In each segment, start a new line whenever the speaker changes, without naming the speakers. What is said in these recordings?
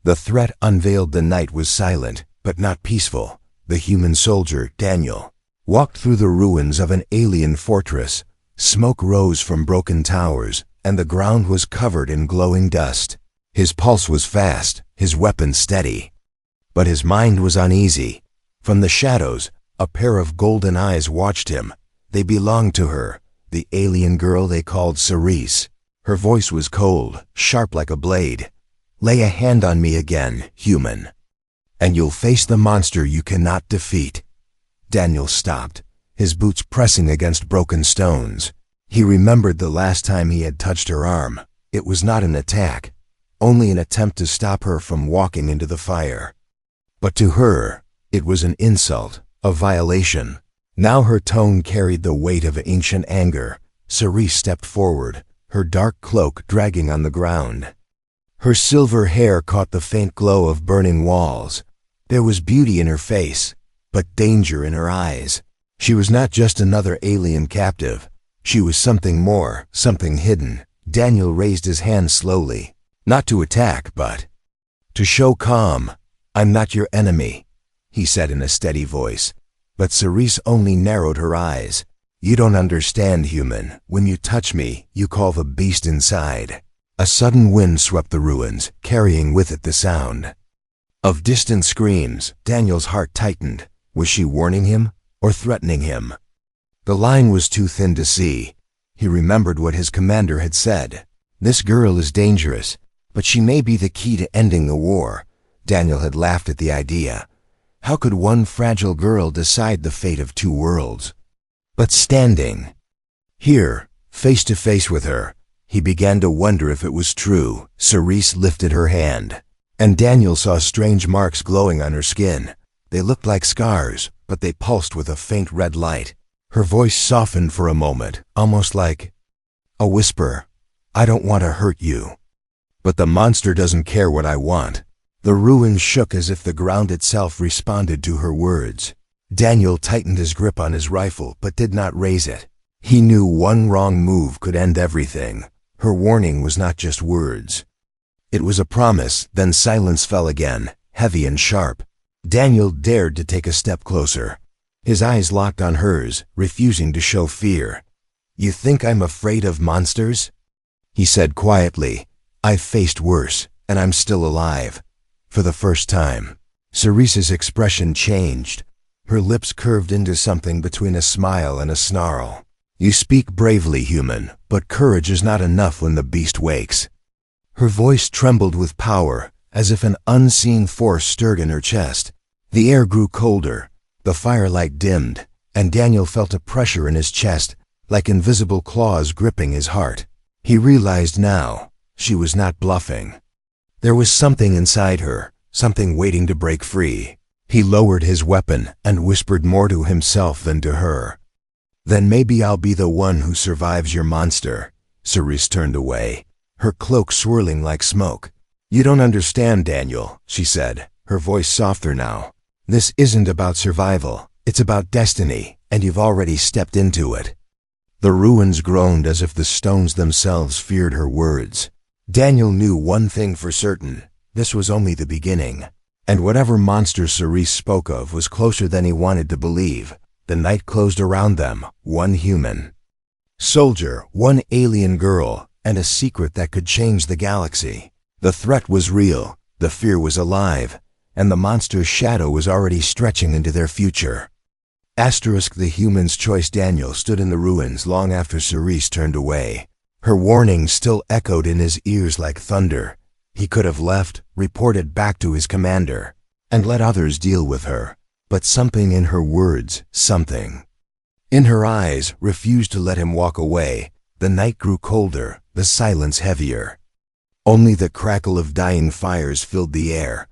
The threat unveiled. The night was silent, but not peaceful. The human soldier, Daniel, walked through the ruins of an alien fortress. Smoke rose from broken towers, and the ground was covered in glowing dust. His pulse was fast, his weapon steady. But his mind was uneasy. From the shadows, a pair of golden eyes watched him. They belonged to her, the alien girl they called Cerise. Her voice was cold, sharp like a blade. "Lay a hand on me again, human, and you'll face the monster you cannot defeat." Daniel stopped, his boots pressing against broken stones. He remembered the last time he had touched her arm. It was not an attack, only an attempt to stop her from walking into the fire. But to her, it was an insult, a violation. Now her tone carried the weight of ancient anger. Cerise stepped forward, her dark cloak dragging on the ground. Her silver hair caught the faint glow of burning walls. There was beauty in her face, but danger in her eyes. She was not just another alien captive. She was something more, something hidden. Daniel raised his hand slowly, not to attack, but to show calm. "I'm not your enemy," he said in a steady voice. But Cerise only narrowed her eyes. "You don't understand, human. When you touch me, you call the beast inside." A sudden wind swept the ruins, carrying with it the sound of distant screams. Daniel's heart tightened. Was she warning him or threatening him? The line was too thin to see. He remembered what his commander had said. "This girl is dangerous, but she may be the key to ending the war." Daniel had laughed at the idea. How could one fragile girl decide the fate of two worlds? But standing here, face to face with her, he began to wonder if it was true. Cerise lifted her hand, and Daniel saw strange marks glowing on her skin. They looked like scars, but they pulsed with a faint red light. Her voice softened for a moment, almost like a whisper. "I don't want to hurt you, but the monster doesn't care what I want." The ruins shook as if the ground itself responded to her words. Daniel tightened his grip on his rifle, but did not raise it. He knew one wrong move could end everything. Her warning was not just words. It was a promise. Then silence fell again, heavy and sharp. Daniel dared to take a step closer. His eyes locked on hers, refusing to show fear. "You think I'm afraid of monsters?" he said quietly. "I've faced worse, and I'm still alive." For the first time, Cerise's expression changed. Her lips curved into something between a smile and a snarl. "You speak bravely, human, but courage is not enough when the beast wakes." Her voice trembled with power, as if an unseen force stirred in her chest. The air grew colder, the firelight dimmed, and Daniel felt a pressure in his chest, like invisible claws gripping his heart. He realized now, she was not bluffing. There was something inside her, something waiting to break free. He lowered his weapon and whispered more to himself than to her. "Then maybe I'll be the one who survives your monster." Cerise turned away, her cloak swirling like smoke. "You don't understand, Daniel," she said, her voice softer now. "This isn't about survival. It's about destiny, and you've already stepped into it." The ruins groaned as if the stones themselves feared her words. Daniel knew one thing for certain. This was only the beginning. And whatever monster Cerise spoke of was closer than he wanted to believe. The night closed around them, one human soldier, one alien girl, and a secret that could change the galaxy. The threat was real, the fear was alive, and the monster's shadow was already stretching into their future. The human's choice. Daniel stood in the ruins long after Cerise turned away. Her warning still echoed in his ears like thunder. He could have left, reported back to his commander, and let others deal with her. But something in her words, something in her eyes, refused to let him walk away. The night grew colder, the silence heavier. Only the crackle of dying fires filled the air.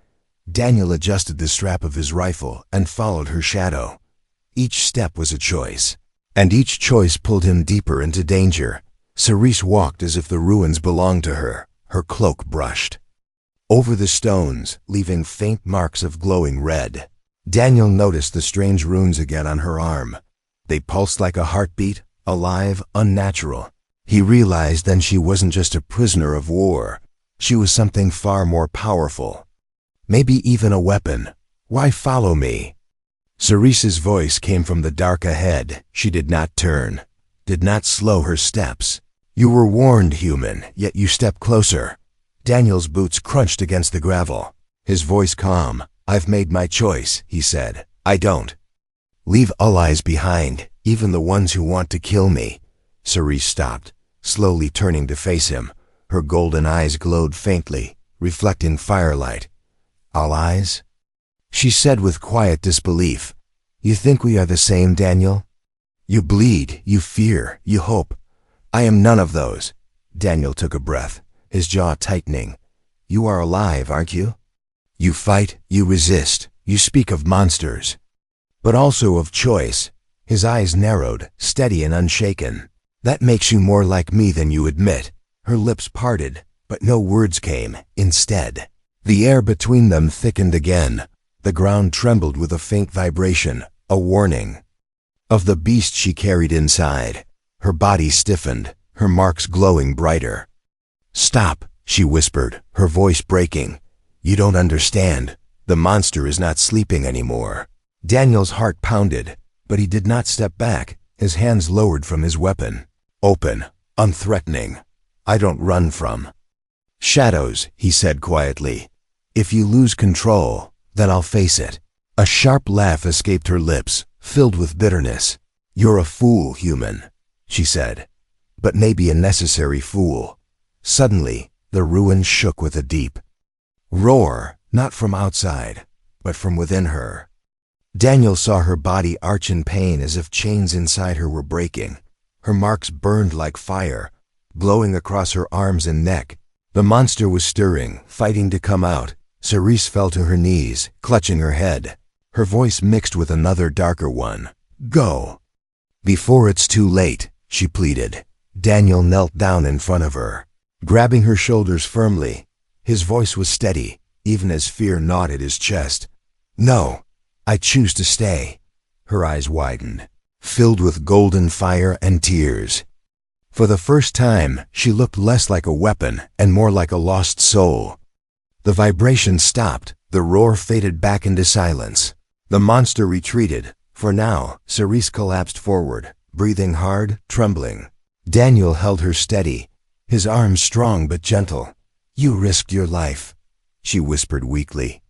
Daniel adjusted the strap of his rifle and followed her shadow. Each step was a choice, and each choice pulled him deeper into danger. Cerise walked as if the ruins belonged to her. Her cloak brushed over the stones, leaving faint marks of glowing red. Daniel noticed the strange runes again on her arm. They pulsed like a heartbeat, alive, unnatural. He realized then she wasn't just a prisoner of war. She was something far more powerful, maybe even a weapon. Why follow me? Cerise's voice came from the dark ahead. She did not turn, did not slow her steps. You were warned, human, yet you stepped closer. Daniel's boots crunched against the gravel. His voice calm. I've made my choice, he said. I don't leave allies behind, even the ones who want to kill me. Cerise stopped, slowly turning to face him. Her golden eyes glowed faintly, reflecting firelight. Allies? She said with quiet disbelief. You think we are the same, Daniel? You bleed, you fear, you hope. I am none of those. Daniel took a breath, his jaw tightening. You are alive, aren't you? You fight, you resist, you speak of monsters, but also of choice. His eyes narrowed, steady and unshaken. That makes you more like me than you admit. Her lips parted, but no words came. Instead, the air between them thickened again. The ground trembled with a faint vibration, a warning of the beast she carried inside. Her body stiffened, her marks glowing brighter. Stop, she whispered, her voice breaking. You don't understand. The monster is not sleeping anymore. Daniel's heart pounded, but he did not step back, his hands lowered from his weapon. Open, unthreatening. I don't run from shadows, he said quietly. If you lose control, then I'll face it. A sharp laugh escaped her lips, filled with bitterness. You're a fool, human, she said, but maybe a necessary fool. Suddenly, the ruins shook with a deep roar, not from outside, but from within her. Daniel saw her body arch in pain as if chains inside her were breaking. Her marks burned like fire, glowing across her arms and neck. The monster was stirring, fighting to come out. Cerise fell to her knees, clutching her head. Her voice mixed with another darker one. Go. Before it's too late, she pleaded. Daniel knelt down in front of her, grabbing her shoulders firmly. His voice was steady, even as fear gnawed at his chest. No, I choose to stay. Her eyes widened, filled with golden fire and tears. For the first time, she looked less like a weapon and more like a lost soul. The vibration stopped, the roar faded back into silence. The monster retreated. For now, Cerise collapsed forward, breathing hard, trembling. Daniel held her steady, his arms strong but gentle. You risked your life, she whispered weakly.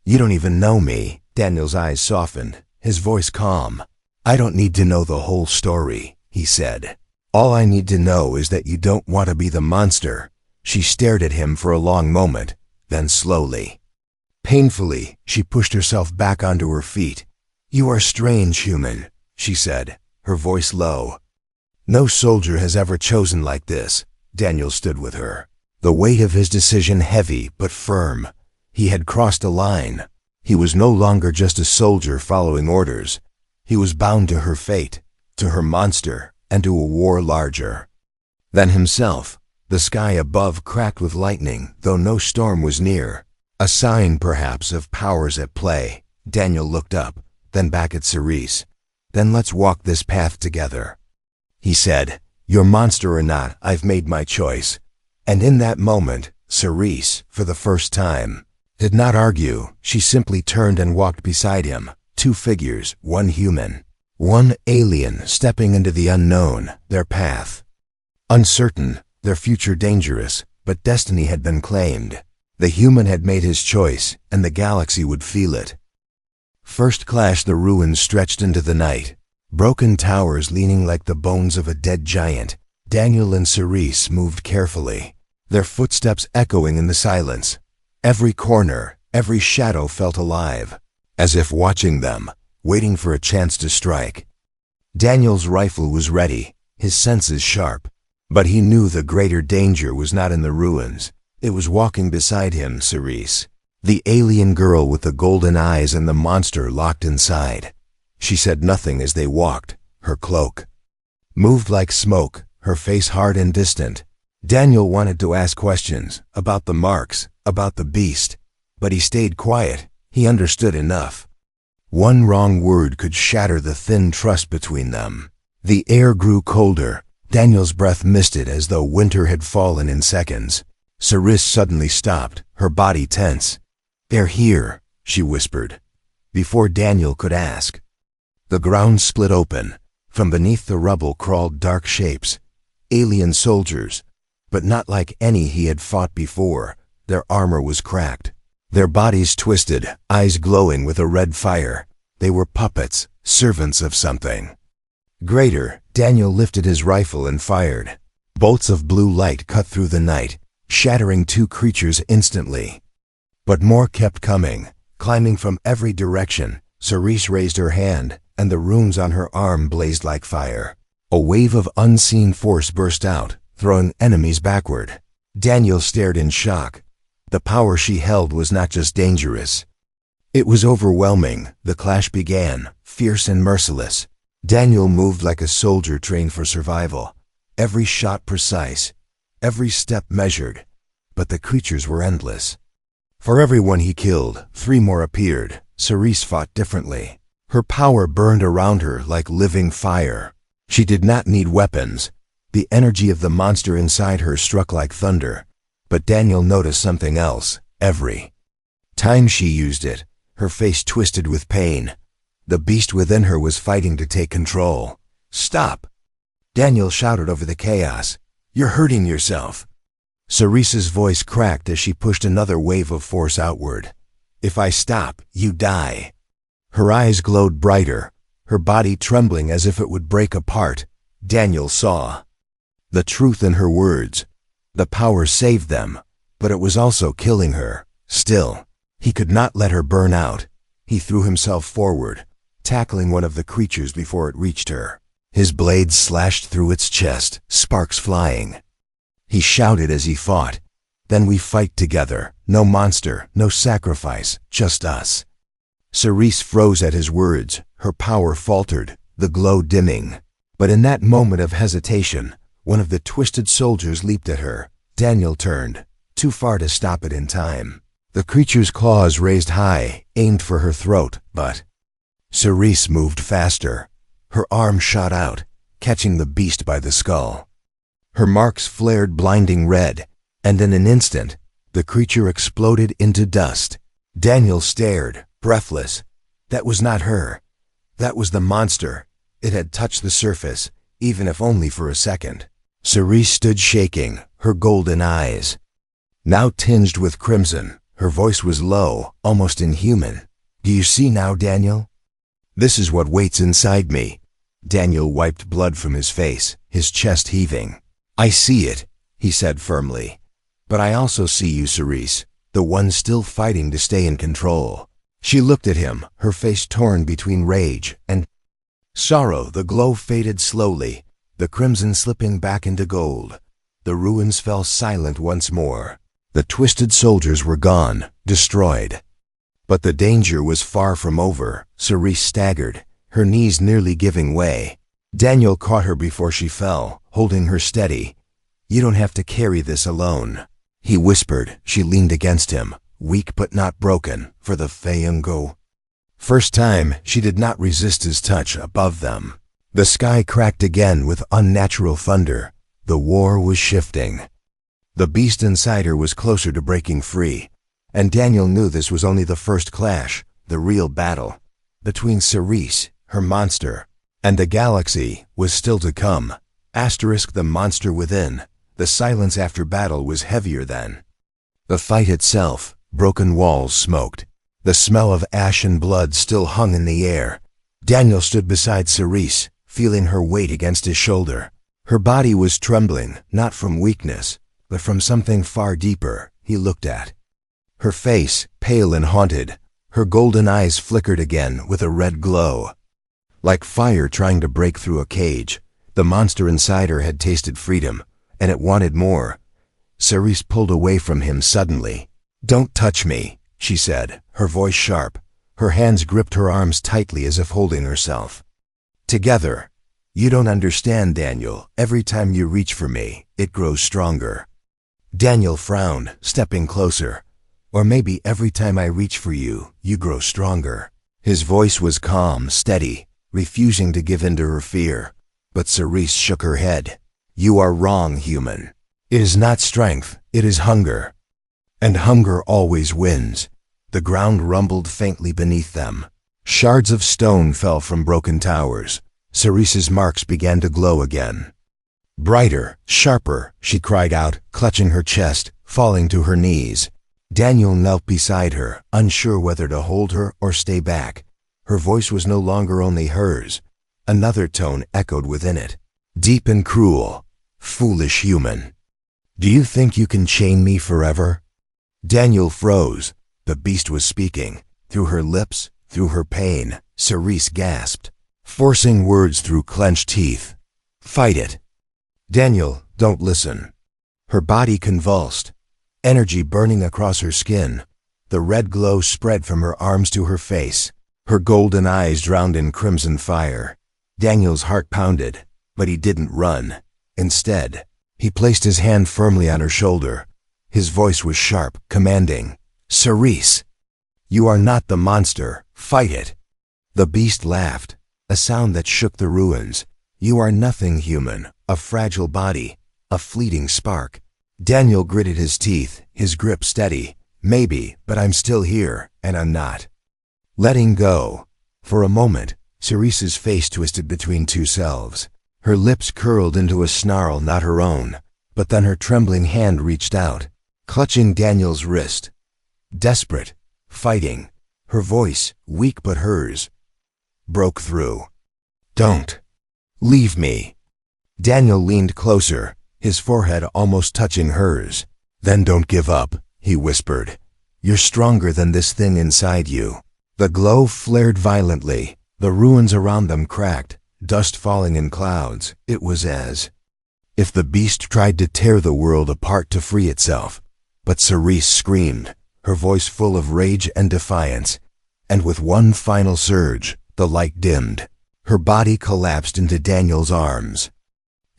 You don't even know me. Daniel's eyes softened, his voice calm. I don't need to know the whole story, he said. All I need to know is that you don't want to be the monster. She stared at him for a long moment, then slowly, painfully, she pushed herself back onto her feet. You are strange, human, she said, her voice low. No soldier has ever chosen like this. Daniel stood with her, the weight of his decision heavy but firm. He had crossed a line. He was no longer just a soldier following orders. He was bound to her fate, to her monster, and to a war larger than himself. The sky above cracked with lightning, though no storm was near. A sign, perhaps, of powers at play. Daniel looked up, then back at Cerise. Then let's walk this path together, he said. Your monster or not, I've made my choice. And in that moment, Cerise, for the first time, did not argue. She simply turned and walked beside him. Two figures, one human, one alien, stepping into the unknown, their path uncertain, their future dangerous, but destiny had been claimed. The human had made his choice, and the galaxy would feel it. First clash, the ruins stretched into the night, broken towers leaning like the bones of a dead giant. Daniel and Cerise moved carefully, their footsteps echoing in the silence. Every corner, every shadow felt alive, as if watching them, waiting for a chance to strike. Daniel's rifle was ready, his senses sharp, but he knew the greater danger was not in the ruins. It was walking beside him, Cerise, the alien girl with the golden eyes and the monster locked inside. She said nothing as they walked. Her cloak moved like smoke, her face hard and distant. Daniel wanted to ask questions about the marks, about the beast, but he stayed quiet. He understood enough. One wrong word could shatter the thin trust between them. The air grew colder. Daniel's breath misted as though winter had fallen in seconds. Cerise suddenly stopped, her body tense. "They're here," she whispered, before Daniel could ask. The ground split open. From beneath the rubble crawled dark shapes, alien soldiers, but not like any he had fought before. Their armor was cracked, their bodies twisted, eyes glowing with a red fire. They were puppets, servants of something greater. Daniel lifted his rifle and fired. Bolts of blue light cut through the night, shattering two creatures instantly. But more kept coming, climbing from every direction. Cerise raised her hand, and the runes on her arm blazed like fire. A wave of unseen force burst out, throwing enemies backward. Daniel stared in shock. The power she held was not just dangerous. It was overwhelming. The clash began, fierce and merciless. Daniel moved like a soldier trained for survival. Every shot precise, every step measured. But the creatures were endless. For every one he killed, 3 more appeared. Cerise fought differently. Her power burned around her like living fire. She did not need weapons. The energy of the monster inside her struck like thunder. But Daniel noticed something else. Every time she used it, her face twisted with pain. The beast within her was fighting to take control. "Stop!" Daniel shouted over the chaos. "You're hurting yourself." Cerise's voice cracked as she pushed another wave of force outward. "If I stop, you die." Her eyes glowed brighter, her body trembling as if it would break apart. Daniel saw the truth in her words. The power saved them, but it was also killing her. Still, he could not let her burn out. He threw himself forward, tackling one of the creatures before it reached her. His blade slashed through its chest, sparks flying. He shouted as he fought, "Then we fight together. No monster, no sacrifice, just us." Cerise froze at his words. Her power faltered, the glow dimming. But in that moment of hesitation, one of the twisted soldiers leaped at her. Daniel turned, too far to stop it in time. The creature's claws raised high, aimed for her throat, but Cerise moved faster. Her arm shot out, catching the beast by the skull. Her marks flared blinding red, and in an instant, the creature exploded into dust. Daniel stared, breathless. That was not her. That was the monster. It had touched the surface, even if only for a second. Cerise stood shaking, her golden eyes now tinged with crimson. Her voice was low, almost inhuman. "Do you see now, Daniel? This is what waits inside me." Daniel wiped blood from his face, his chest heaving. "I see it," he said firmly. "But I also see you, Cerise, the one still fighting to stay in control." She looked at him, her face torn between rage and sorrow. The glow faded slowly, the crimson slipping back into gold. The ruins fell silent once more. The twisted soldiers were gone, destroyed. But the danger was far from over. Cerise staggered, her knees nearly giving way. Daniel caught her before she fell, holding her steady. "You don't have to carry this alone," he whispered. She leaned against him, weak but not broken, for the Feingo. First time, she did not resist his touch above them. The sky cracked again with unnatural thunder. The war was shifting. The beast inside her was closer to breaking free, and Daniel knew this was only the first clash, the real battle. Between Cerise, her monster, and the galaxy was still to come. The monster within. The silence after battle was heavier than the fight itself. Broken walls smoked. The smell of ash and blood still hung in the air. Daniel stood beside Cerise, feeling her weight against his shoulder. Her body was trembling, not from weakness, but from something far deeper. He looked at her face, pale and haunted. Her golden eyes flickered again with a red glow, like fire trying to break through a cage. The monster inside her had tasted freedom, and it wanted more. Cerise pulled away from him suddenly. "Don't touch me," she said, her voice sharp. Her hands gripped her arms tightly as if holding herself together. "You don't understand, Daniel. Every time you reach for me, it grows stronger." Daniel frowned, stepping closer. "Or maybe every time I reach for you, you grow stronger." His voice was calm, steady, refusing to give in to her fear. But Cerise shook her head. "You are wrong, human. It is not strength, it is hunger. And hunger always wins." The ground rumbled faintly beneath them. Shards of stone fell from broken towers. Cerise's marks began to glow again. Brighter, sharper, she cried out, clutching her chest, falling to her knees. Daniel knelt beside her, unsure whether to hold her or stay back. Her voice was no longer only hers. Another tone echoed within it, deep and cruel. Foolish human. Do you think you can chain me forever? Daniel froze. The beast was speaking. Through her lips, through her pain, Cerise gasped, forcing words through clenched teeth. Fight it. Daniel, don't listen. Her body convulsed, energy burning across her skin. The red glow spread from her arms to her face. Her golden eyes drowned in crimson fire. Daniel's heart pounded, but he didn't run. Instead, he placed his hand firmly on her shoulder. His voice was sharp, commanding. Cerise, you are not the monster. Fight it. The beast laughed, a sound that shook the ruins. You are nothing human, a fragile body, a fleeting spark. Daniel gritted his teeth, his grip steady. Maybe, but I'm still here, and I'm not. Letting go. For a moment, Cerise's face twisted between two selves. Her lips curled into a snarl not her own, but then her trembling hand reached out, clutching Daniel's wrist. Desperate, fighting, her voice, weak but hers, broke through. Don't. Leave me. Daniel leaned closer, his forehead almost touching hers. Then don't give up, he whispered. You're stronger than this thing inside you. The glow flared violently. The ruins around them cracked, dust falling in clouds. It was as if the beast tried to tear the world apart to free itself. But Cerise screamed, her voice full of rage and defiance. And with one final surge, the light dimmed. Her body collapsed into Daniel's arms.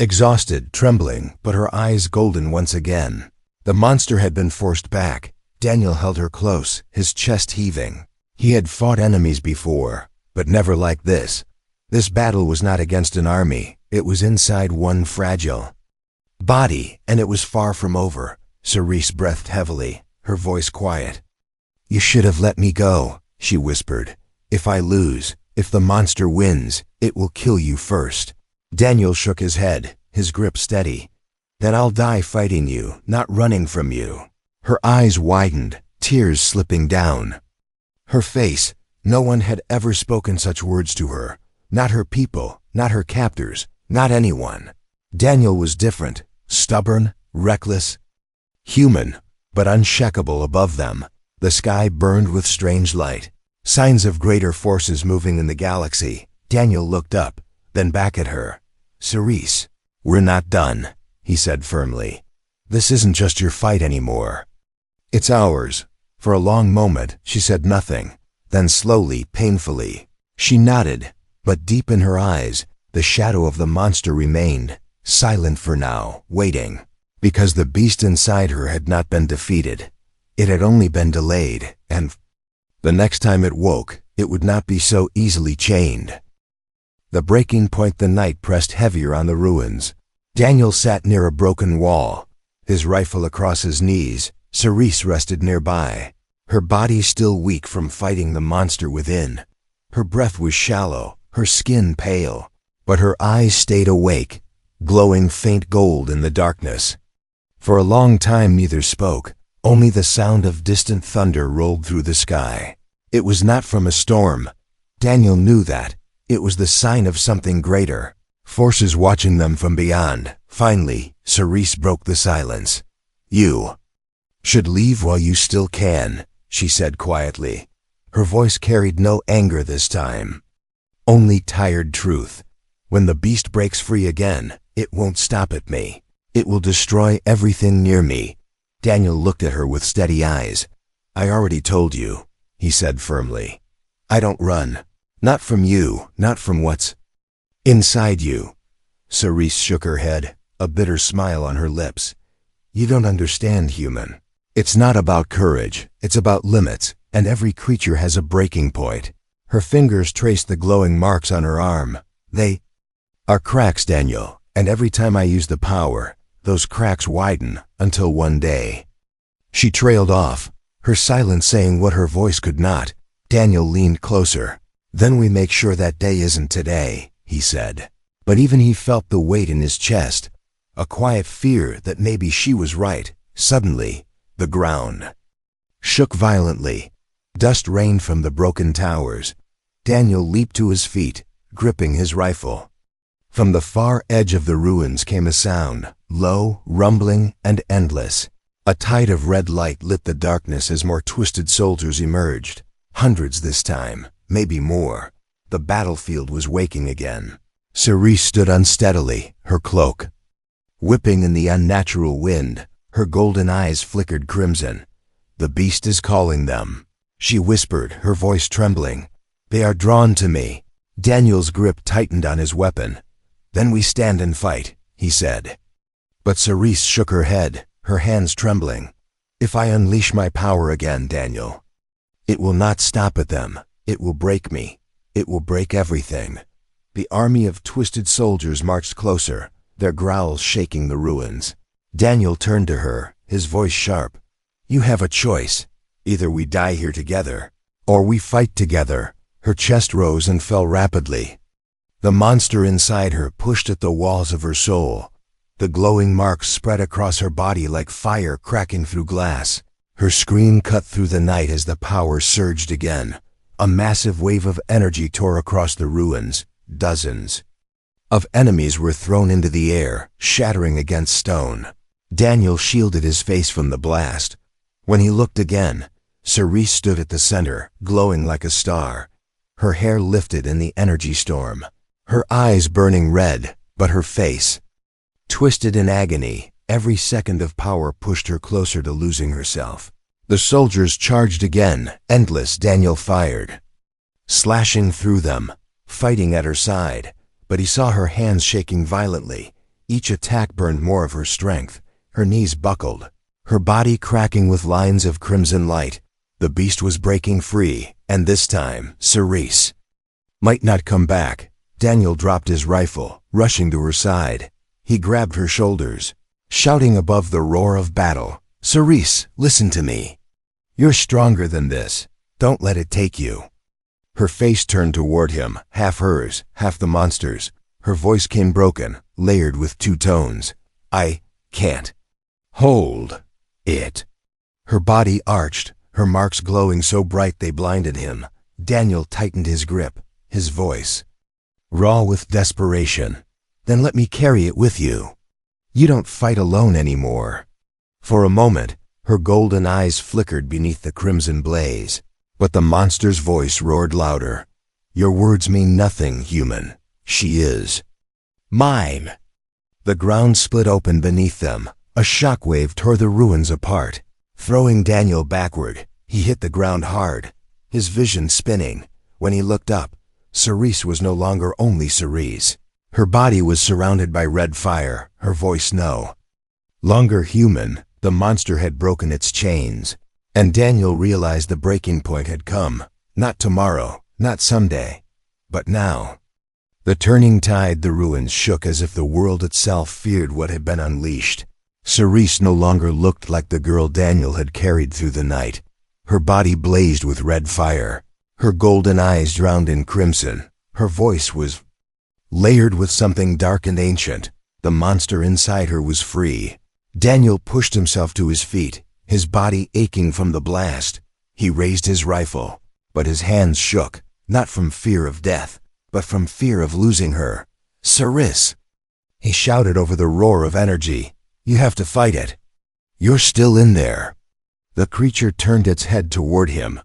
Exhausted, trembling, but her eyes golden once again. The monster had been forced back. Daniel held her close, his chest heaving. He had fought enemies before, but never like this. This battle was not against an army. It was inside one fragile body, and it was far from over. Cerise breathed heavily, her voice quiet. You should have let me go, she whispered. If I lose, if the monster wins, it will kill you first. Daniel shook his head, his grip steady. Then I'll die fighting you, not running from you. Her eyes widened, tears slipping down. Her face, no one had ever spoken such words to her. Not her people, not her captors, not anyone. Daniel was different, stubborn, reckless, human, but unshakable above them. The sky burned with strange light. Signs of greater forces moving in the galaxy. Daniel looked up, then back at her. Cerise, we're not done, he said firmly. This isn't just your fight anymore. It's ours. For a long moment, she said nothing. Then slowly, painfully, she nodded, but deep in her eyes, the shadow of the monster remained, silent for now, waiting. Because the beast inside her had not been defeated. It had only been delayed, and the next time it woke, it would not be so easily chained. The breaking point, the night pressed heavier on the ruins. Daniel sat near a broken wall, his rifle across his knees. Cerise rested nearby, her body still weak from fighting the monster within. Her breath was shallow, her skin pale, but her eyes stayed awake, glowing faint gold in the darkness. For a long time neither spoke. Only the sound of distant thunder rolled through the sky. It was not from a storm. Daniel knew that. It was the sign of something greater. Forces watching them from beyond. Finally, Cerise broke the silence. You should leave while you still can, she said quietly. Her voice carried no anger this time. Only tired truth. When the beast breaks free again, it won't stop at me. It will destroy everything near me. Daniel looked at her with steady eyes. I already told you, he said firmly. I don't run. Not from you, not from what's inside you. Cerise shook her head, a bitter smile on her lips. You don't understand, human. It's not about courage, it's about limits, and every creature has a breaking point. Her fingers traced the glowing marks on her arm. They are cracks, Daniel, and every time I use the power, those cracks widen until one day. She trailed off, her silence saying what her voice could not. Daniel leaned closer. "Then we make sure that day isn't today," he said. But even he felt the weight in his chest, a quiet fear that maybe she was right. Suddenly, the ground shook violently. Dust rained from the broken towers. Daniel leaped to his feet, gripping his rifle. From the far edge of the ruins came a sound, low, rumbling, and endless. A tide of red light lit the darkness as more twisted soldiers emerged. Hundreds this time, maybe more. The battlefield was waking again. Cerise stood unsteadily, her cloak whipping in the unnatural wind. Her golden eyes flickered crimson. "The beast is calling them," she whispered, her voice trembling. "They are drawn to me." Daniel's grip tightened on his weapon. "Then we stand and fight," he said. But Cerise shook her head, her hands trembling. "If I unleash my power again, Daniel, it will not stop at them. It will break me. It will break everything." The army of twisted soldiers marched closer, their growls shaking the ruins. Daniel turned to her, his voice sharp. "You have a choice. Either we die here together, or we fight together." Her chest rose and fell rapidly. The monster inside her pushed at the walls of her soul. The glowing marks spread across her body like fire cracking through glass. Her scream cut through the night as the power surged again. A massive wave of energy tore across the ruins. Dozens of enemies were thrown into the air, shattering against stone. Daniel shielded his face from the blast. When he looked again, Cerise stood at the center, glowing like a star. Her hair lifted in the energy storm, her eyes burning red, but her face twisted in agony. Every second of power pushed her closer to losing herself. The soldiers charged again, endless. Daniel fired, slashing through them, fighting at her side, but he saw her hands shaking violently. Each attack burned more of her strength. Her knees buckled, her body cracking with lines of crimson light. The beast was breaking free, and this time, Cerise might not come back. Daniel dropped his rifle, rushing to her side. He grabbed her shoulders, shouting above the roar of battle, "Cerise, listen to me. You're stronger than this. Don't let it take you." Her face turned toward him, half hers, half the monster's. Her voice came broken, layered with two tones. "I can't hold it." Her body arched, her marks glowing so bright they blinded him. Daniel tightened his grip, his voice raw with desperation. "Then let me carry it with you. You don't fight alone anymore." For a moment, her golden eyes flickered beneath the crimson blaze. But the monster's voice roared louder. "Your words mean nothing, human. She is mine." The ground split open beneath them. A shockwave tore the ruins apart, throwing Daniel backward. He hit the ground hard, his vision spinning. When he looked up, Cerise was no longer only Cerise. Her body was surrounded by red fire, her voice no longer human. The monster had broken its chains. And Daniel realized the breaking point had come. Not tomorrow, not someday, but now. The turning tide, the ruins shook as if the world itself feared what had been unleashed. Cerise no longer looked like the girl Daniel had carried through the night. Her body blazed with red fire. Her golden eyes drowned in crimson. Her voice was layered with something dark and ancient. The monster inside her was free. Daniel pushed himself to his feet, his body aching from the blast. He raised his rifle, but his hands shook, not from fear of death, but from fear of losing her. "Cerise!" he shouted over the roar of energy. "You have to fight it. You're still in there." The creature turned its head toward him.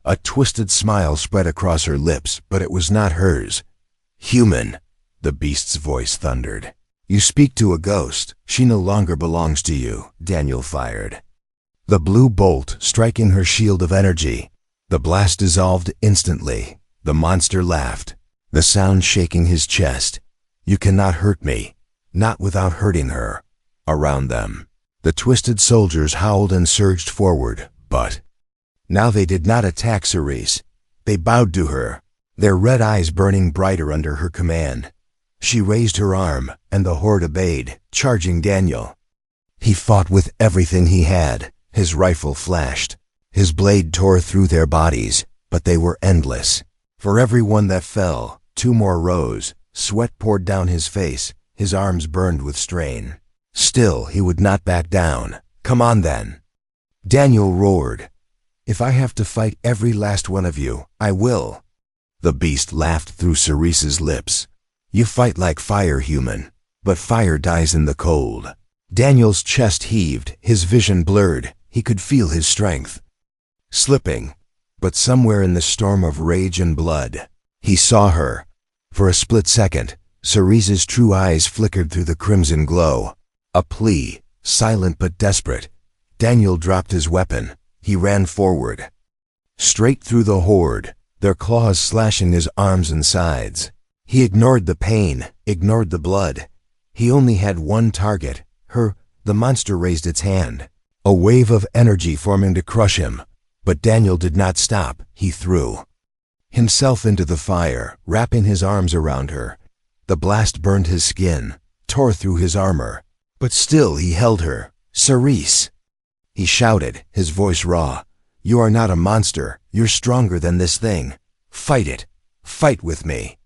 A twisted smile spread across her lips, but it was not hers. "Human," the beast's voice thundered. "You speak to a ghost. She no longer belongs to you." Daniel fired, the blue bolt striking her shield of energy. The blast dissolved instantly. The monster laughed, the sound shaking his chest. "You cannot hurt me, not without hurting her." Around them, the twisted soldiers howled and surged forward, but now they did not attack Cerise. They bowed to her, their red eyes burning brighter under her command. She raised her arm, and the horde obeyed, charging Daniel. He fought with everything he had. His rifle flashed, His blade tore through their bodies, but they were endless. For every one that fell, 2 more rose. Sweat poured down his face, his arms burned with strain. Still, he would not back down. "Come on then." Daniel roared. "If I have to fight every last one of you, I will." The beast laughed through Cerise's lips. "You fight like fire, human, but fire dies in the cold." Daniel's chest heaved, his vision blurred. He could feel his strength slipping, but somewhere in the storm of rage and blood, he saw her. For a split second, Cerise's true eyes flickered through the crimson glow. A plea, silent but desperate. Daniel dropped his weapon. He ran forward, straight through the horde, their claws slashing his arms and sides. He ignored the pain, ignored the blood. He only had one target, her. The monster raised its hand, a wave of energy forming to crush him. But Daniel did not stop. He threw himself into the fire, wrapping his arms around her. The blast burned his skin, tore through his armor. But still he held her. "Cerise!" He shouted, his voice raw. "You are not a monster. You're stronger than this thing. Fight it. Fight with me."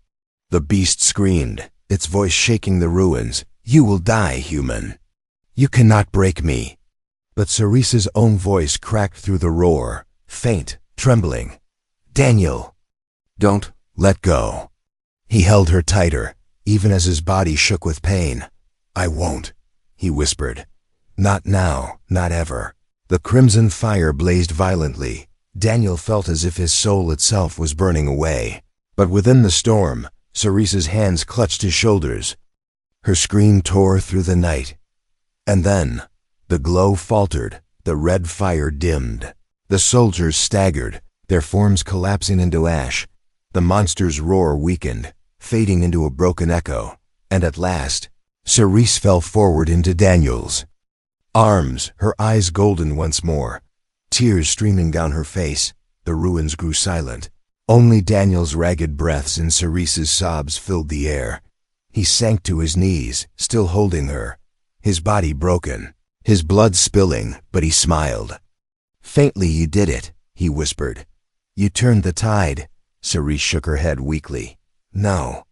The beast screamed, its voice shaking the ruins. "You will die, human. You cannot break me." But Cerise's own voice cracked through the roar, faint, trembling. "Daniel, don't let go." He held her tighter, even as his body shook with pain. "I won't," he whispered. "Not now, not ever." The crimson fire blazed violently. Daniel felt as if his soul itself was burning away. But within the storm, Cerise's hands clutched his shoulders. Her scream tore through the night. And then, the glow faltered, the red fire dimmed. The soldiers staggered, their forms collapsing into ash. The monster's roar weakened, fading into a broken echo. And at last, Cerise fell forward into Daniel's arms, her eyes golden once more, tears streaming down her face. The ruins grew silent. Only Daniel's ragged breaths and Cerise's sobs filled the air. He sank to his knees, still holding her, his body broken, his blood spilling, but he smiled. "Faintly you did it," he whispered. "You turned the tide." Cerise shook her head weakly. "No.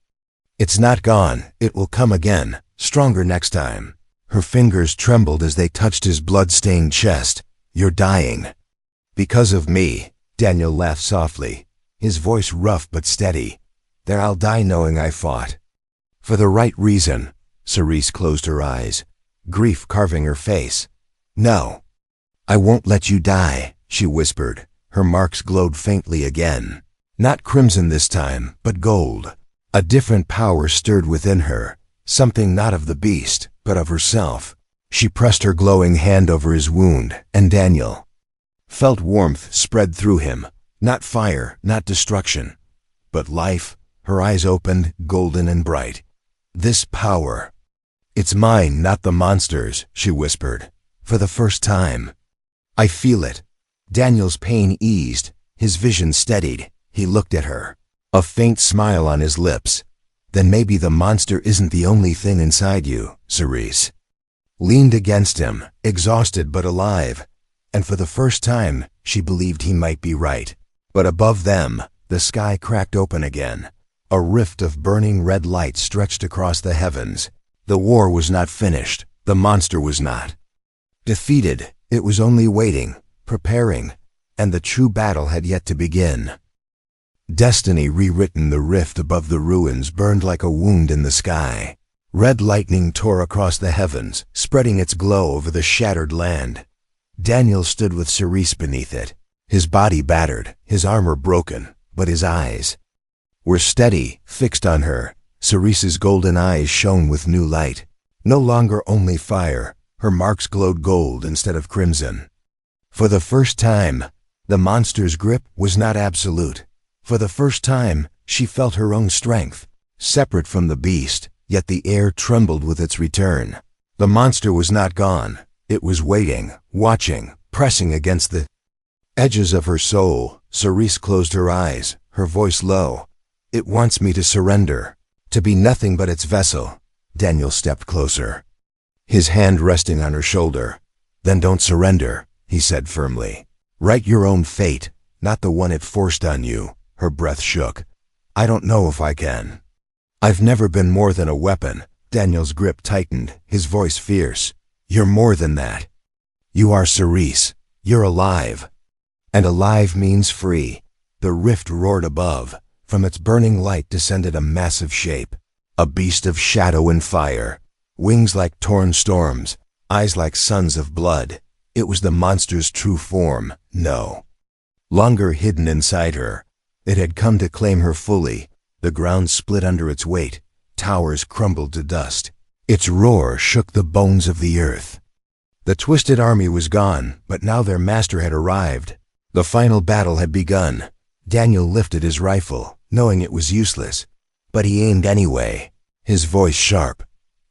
It's not gone. It will come again, stronger next time." Her fingers trembled as they touched his blood-stained chest. "You're dying." "Because of me," Daniel laughed softly, his voice rough but steady. "There I'll die knowing I fought for the right reason." Cerise closed her eyes, grief carving her face. "No, I won't let you die," she whispered. Her marks glowed faintly again. Not crimson this time, but gold. A different power stirred within her, something not of the beast, but of herself. She pressed her glowing hand over his wound, and Daniel felt warmth spread through him. Not fire, not destruction, but life. Her eyes opened, golden and bright. "This power, it's mine, not the monster's," she whispered. "For the first time, I feel it." Daniel's pain eased, his vision steadied. He looked at her, a faint smile on his lips. "Then maybe the monster isn't the only thing inside you." Cerise leaned against him, exhausted but alive, and for the first time she believed he might be right. But above them, the sky cracked open again. A rift of burning red light stretched across the heavens. The war was not finished. The monster was not defeated. It was only waiting, preparing, and the true battle had yet to begin. Destiny rewritten. The rift above the ruins burned like a wound in the sky. Red lightning tore across the heavens, spreading its glow over the shattered land. Daniel stood with Cerise beneath it, his body battered, his armor broken, but his eyes were steady, fixed on her. Cerise's golden eyes shone with new light. No longer only fire, her marks glowed gold instead of crimson. For the first time, the monster's grip was not absolute. For the first time, she felt her own strength, separate from the beast, yet the air trembled with its return. The monster was not gone. It was waiting, watching, pressing against the edges of her soul. Cerise closed her eyes, her voice low. "It wants me to surrender, to be nothing but its vessel." Daniel stepped closer, his hand resting on her shoulder. "Then don't surrender," he said firmly. Write your own fate, not the one it forced on you. Her breath shook. I don't know if I can. I've never been more than a weapon. Daniel's grip tightened, his voice fierce. You're more than that. You are Cerise. You're alive. And alive means free. The rift roared above. From its burning light descended a massive shape. A beast of shadow and fire. Wings like torn storms. Eyes like suns of blood. It was the monster's true form. No longer hidden inside her. It had come to claim her fully. The ground split under its weight. Towers crumbled to dust. Its roar shook the bones of the earth. The twisted army was gone, but now their master had arrived. The final battle had begun. Daniel lifted his rifle, knowing it was useless. But he aimed anyway, his voice sharp.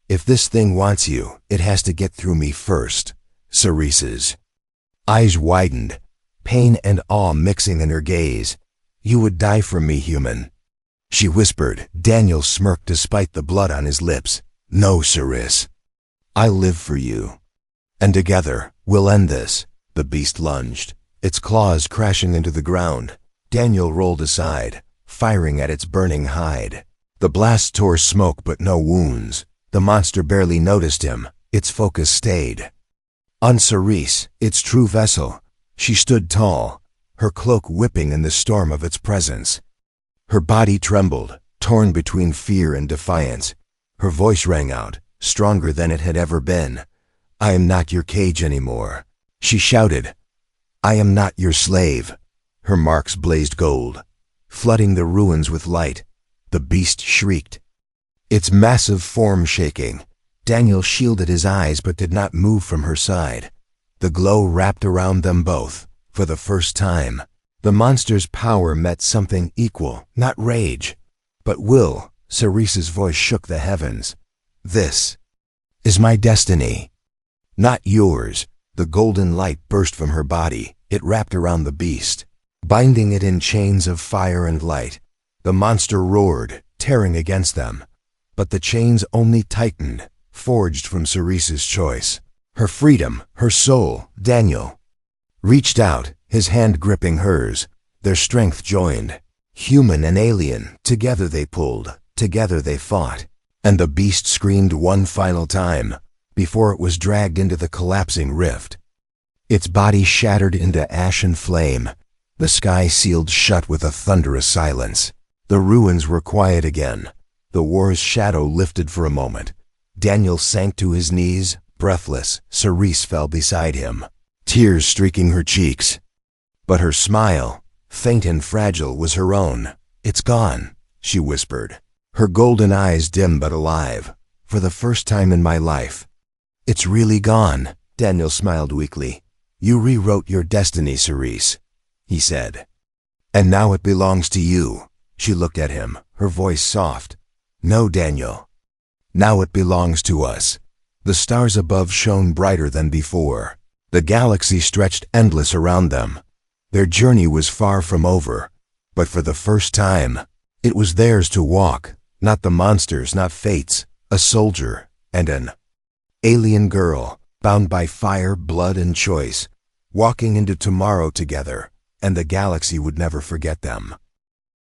If this thing wants you, it has to get through me first. Cerise's eyes widened, pain and awe mixing in her gaze. You would die for me, human, she whispered. Daniel smirked despite the blood on his lips. No, Cerise. I live for you. And together, we'll end this. The beast lunged, its claws crashing into the ground. Daniel rolled aside, firing at its burning hide. The blast tore smoke but no wounds. The monster barely noticed him. Its focus stayed on Cerise, its true vessel. She stood tall, her cloak whipping in the storm of its presence. Her body trembled, torn between fear and defiance. Her voice rang out, stronger than it had ever been. I am not your cage anymore, she shouted. I am not your slave. Her marks blazed gold, flooding the ruins with light. The beast shrieked, its massive form shaking. Daniel shielded his eyes but did not move from her side. The glow wrapped around them both. For the first time, the monster's power met something equal, not rage, but will. Cerise's voice shook the heavens. This is my destiny, not yours. The golden light burst from her body. It wrapped around the beast, binding it in chains of fire and light. The monster roared, tearing against them. But the chains only tightened, forged from Cerise's choice. Her freedom, her soul. Daniel reached out, his hand gripping hers. Their strength joined. Human and alien, together they pulled, together they fought. And the beast screamed one final time, before it was dragged into the collapsing rift. Its body shattered into ash and flame. The sky sealed shut with a thunderous silence. The ruins were quiet again. The war's shadow lifted for a moment. Daniel sank to his knees, breathless. Cerise fell beside him, tears streaking her cheeks. But her smile, faint and fragile, was her own. It's gone, she whispered, her golden eyes dim but alive. For the first time in my life. It's really gone. Daniel smiled weakly. You rewrote your destiny, Cerise, he said. And now it belongs to you. She looked at him, her voice soft. No, Daniel. Now it belongs to us. The stars above shone brighter than before. The galaxy stretched endless around them. Their journey was far from over, but for the first time, it was theirs to walk, not the monsters, not fates, a soldier and an alien girl, bound by fire, blood, and choice, walking into tomorrow together, and the galaxy would never forget them.